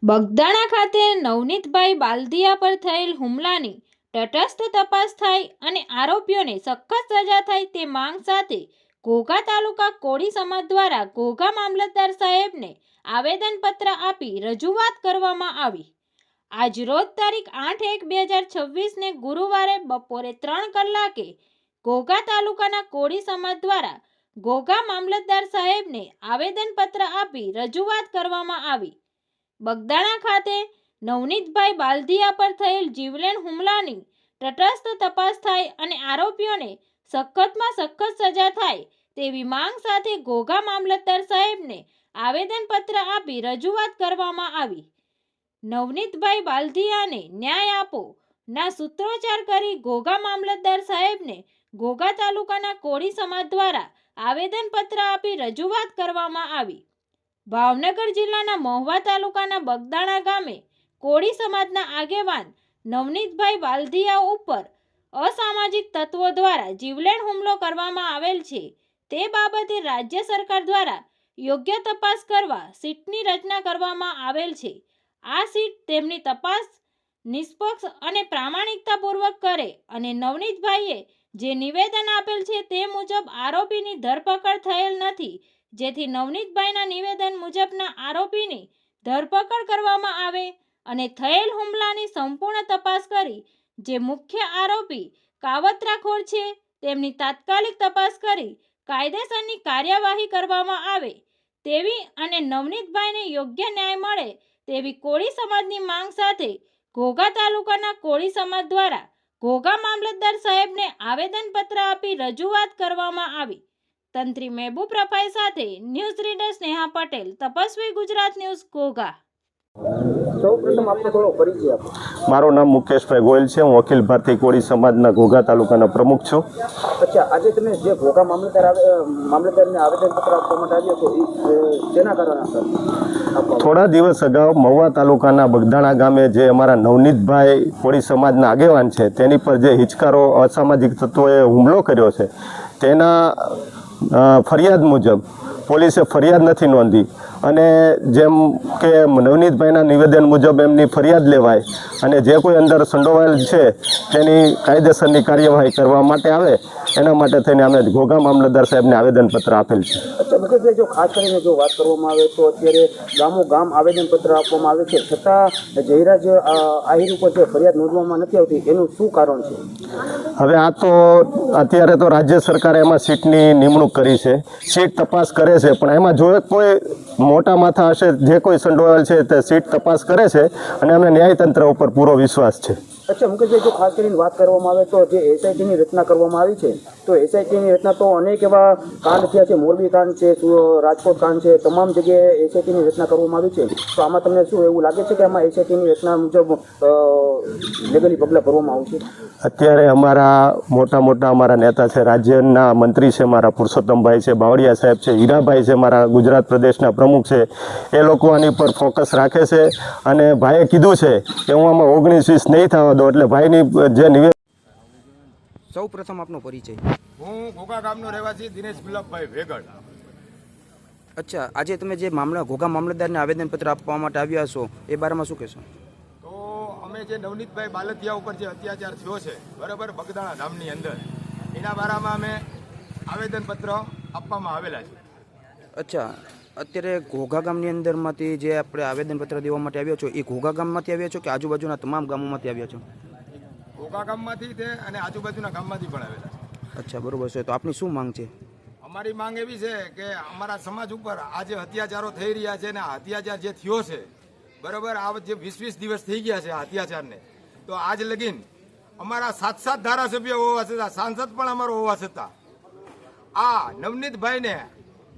બગદાણા ખાતે નવનીતભાઈ બાલદિયા પર થયેલ હુમલાની તટસ્થ તપાસ થાય અને આરોપીઓને સખત સજા થાય તે માંગ સાથે ઘોઘા તાલુકા કોળી સમાજ દ્વારા ઘોઘા મામલતદાર સાહેબને આવેદનપત્ર આપી રજૂઆત કરવામાં આવી। આજ રોજ તારીખ 8/1/2026 ગુરુવારે બપોરે 3 કલાકે ઘોઘા તાલુકાના કોળી સમાજ દ્વારા ઘોઘા મામલતદાર સાહેબને આવેદનપત્ર આપી રજૂઆત કરવામાં આવી। બગદાણા ખાતે નવનીતભાઈ બાલદિયા પર થયેલ જીવલેણ હુમલાની તટસ્થ તપાસ થાય અને આરોપીઓને સખતમાં સખત સજા થાય તેવી માંગ સાથે ઘોઘા મામલતદાર સાહેબને આવેદનપત્ર આપી રજૂઆત કરવામાં આવી। નવનીતભાઈ બાલદિયાને ન્યાય આપો ના સૂત્રોચ્ચાર કરી ઘોઘા મામલતદાર સાહેબને ઘોઘા તાલુકાના કોળી સમાજ દ્વારા આવેદનપત્ર આપી રજૂઆત કરવામાં આવી। ભાવનગર જિલ્લાના મહુવા તાલુકાના બગદાણા ગામે કોળી સમાજના આગેવાન નવનીતભાઈ બાલદિયા ઉપર અસામાજિક તત્વો દ્વારા જીવલેણ હુમલો કરવામાં આવેલ છે તે બાબતે રાજ્ય સરકાર દ્વારા યોગ્ય તપાસ કરવા સીટની રચના કરવામાં આવેલ છે। આ સીટ તેમની તપાસ નિષ્પક્ષ અને પ્રામાણિકતાપૂર્વક કરે અને નવનીતભાઈએ જે નિવેદન આપેલ છે તે મુજબ આરોપીની ધરપકડ થયેલ નથી, જેથી નવનીતભાઈના નિવેદન મુજબના આરોપીની ધરપકડ કરવામાં આવે અને થયેલ હુમલાની સંપૂર્ણ તપાસ કરી જે મુખ્ય આરોપી કાવતરાખોર છે તેમની તાત્કાલિક તપાસ કરી કાયદેસરની કાર્યવાહી કરવામાં આવે તેવી અને નવનીતભાઈને યોગ્ય ન્યાય મળે તેવી કોળી સમાજની માંગ સાથે ઘોઘા તાલુકાના કોળી સમાજ દ્વારા ઘોઘા મામલતદાર સાહેબને આવેદનપત્ર આપી રજૂઆત કરવામાં આવી। તંત્રી મહેબૂબ રફાઈ સાથે news reader Sneha Patel, Tapasvi Gujarat news, Ghogha. સૌપ્રથમ આપનો થોડો પરિચય આપો। મારું નામ મુકેશભાઈ ગોયલ છે। હું અખિલ ભારતીય કોળી સમાજના ઘોઘા તાલુકાના પ્રમુખ છું। અચ્છા, આજે તમે જે ઘોઘા મામલતદારને આવેદનપત્ર આપવા માટે આવ્યા છો એ તેના કારણે થોડા દિવસ અગાઉ મહુવા તાલુકાના બગદાણા ગામે જે અમારા નવનીતભાઈ કોળી સમાજના આગેવાન છે તેની પર જે હિચકારો અસામાજિક તત્વોએ હુમલો કર્યો છે તેના ફરિયાદ મુજબ પોલીસે ફરિયાદ નથી નોંધી અને જેમ કે નવનીતભાઈના નિવેદન મુજબ એમની ફરિયાદ લેવાય અને જે કોઈ અંદર સંડોવાયેલ છે તેની કાયદેસરની કાર્યવાહી કરવા માટે આવે એના માટે થઈને અમે ઘોઘા મામલતદાર સાહેબને આવેદનપત્ર આપેલ છે। અચ્છા મુકેશભાઈ, જો ખાસ કરીને જો વાત કરવામાં આવે તો અત્યારે ગામો ગામ આવેદનપત્ર આપવામાં આવે છે છતાં જયરાજ આહિર ઉપર જે ફરિયાદ નોંધવામાં નથી આવતી એનું શું કારણ છે? હવે આ તો અત્યારે તો રાજ્ય સરકારે એમાં સીટની નિમણૂક કરી છે, સીટ તપાસ કરે છે, પણ એમાં જો કોઈ મોટા માથા હશે જે કોઈ સંડોવાયેલ છે તે સીટ તપાસ કરે છે અને અમને ન્યાયતંત્ર ઉપર પૂરો વિશ્વાસ છે। અચ્છા મુકેશભાઈ, જો ખાસ કરીને વાત કરવામાં આવે તો જે એસઆઈટીની રચના કરવામાં આવી છે તો એસઆઈટીની રચના તો અનેક એવા કાંડ થયા છે, મોરબી કાંડ છે, રાજકોટ કાંડ છે, તમામ જગ્યાએ એસઆઈટીની રચના કરવામાં આવી છે, તો આમાં તમને શું એવું લાગે છે કે આમાં એસઆઈટીની રચના મુજબ લીગલી પગલાં ભરવામાં આવશે? અત્યારે અમારા મોટા અમારા નેતા છે, રાજ્યના મંત્રી છે, મારા પુરુષોત્તમભાઈ છે, બાવળિયા સાહેબ છે, હીરાભાઈ છે, મારા ગુજરાત પ્રદેશના પ્રમુખ છે, એ લોકો આની પર ફોકસ રાખે છે અને ભાઈએ કીધું છે કે હું આમાં 19-20 નહીં થવા દો, એટલે ભાઈની જે નિવેદન। સૌ પ્રથમ આપનો પરિચય। હું ઘોઘા ગામનો રહેવાસી દિનેશ ગુલાબભાઈ વેગડ। અચ્છા, આજે તમે જે ઘોઘા મામલતદારને આવેદનપત્ર આપવા માટે આવ્યા છો એ બારામાં શું કહેશો? તો અમે જે નવનીતભાઈ બાલદિયા ઉપર જે અત્યાચાર થયો છે બરાબર બગદાણા ગામની અંદર, એના બારામાં અમે આવેદનપત્ર આપવામાં આવેલા છે। અચ્છા, અત્યારે ઘોઘા ગામની અંદરમાંથી જે આપણે આવેદનપત્ર દેવા માટે આવ્યા છો એ ઘોઘા ગામમાંથી આવ્યા છો કે આજુબાજુના તમામ ગામોમાંથી આવ્યા છો? ઘોઘા ગામમાંથી છે અને આજુબાજુના ગામમાંથી પણ આવેલા છે। અચ્છા, બરોબર છે। તો આપની શું માંગ છે? અમારી માંગ એવી છે કે અમારા સમાજ ઉપર આ જે અત્યાચારો થઈ રહ્યા છે ને આ અત્યાચાર જે થયો છે બરાબર, આ જે 20-20 દિવસ થઈ ગયા છે આ અત્યાચારને, તો આજ લગીન અમારા 7 ધારાસભ્ય હોવા છતાં, સાંસદ પણ અમારો હોવા છતાં આ નવનીતભાઈને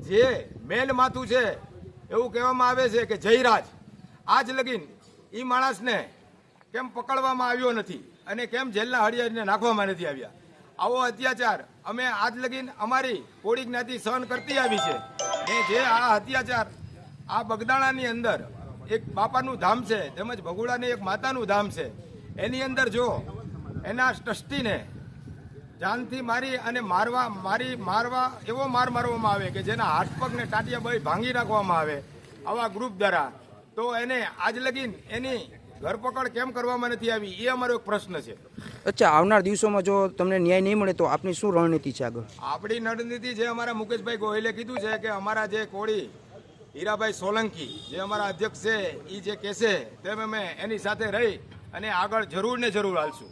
જે મેન માથું છે એવું કહેવામાં આવે છે કે જયરાજ, આજ લગીન એ માણસને કેમ પકડવામાં આવ્યો નથી અને કેમ જેલના હળિયાને નાખવામાં નથી આવ્યા? આવો અત્યાચાર અમે આજ લગીન અમારી કોળી જ્ઞાતિ સહન કરતી આવી છે ને જે આ અત્યાચાર આ બગદાણાની અંદર એક બાપાનું ધામ છે તેમજ ભગોડાની એક માતાનું ધામ છે, એની અંદર જો એના ટ્રસ્ટીને જાનથી મારી અને મારવા એવો માર મારવામાં આવે કે જેના હાથ પગને ટાટિયા બળી ભાંગી નાખવામાં આવે આવા ગ્રુપ દ્વારા, તો એને આજ લગીન એની ધરપકડ કેમ કરવામાં નથી આવી એ અમારો એક પ્રશ્ન છે. અચ્છા, આવનાર દિવસોમાં જો તમને ન્યાય નહીં મળે તો આપની શું રણનીતિ છે આગળ? આપણી રણનીતિ જે અમારા મુકેશભાઈ ગોહિલે કીધું છે કે અમારા જે કોળી હીરાભાઈ સોલંકી જે અમારા અધ્યક્ષ છે એ જે કહેશે તેમ અમે એની સાથે રહી અને આગળ જરૂર ને જરૂર હાલશું.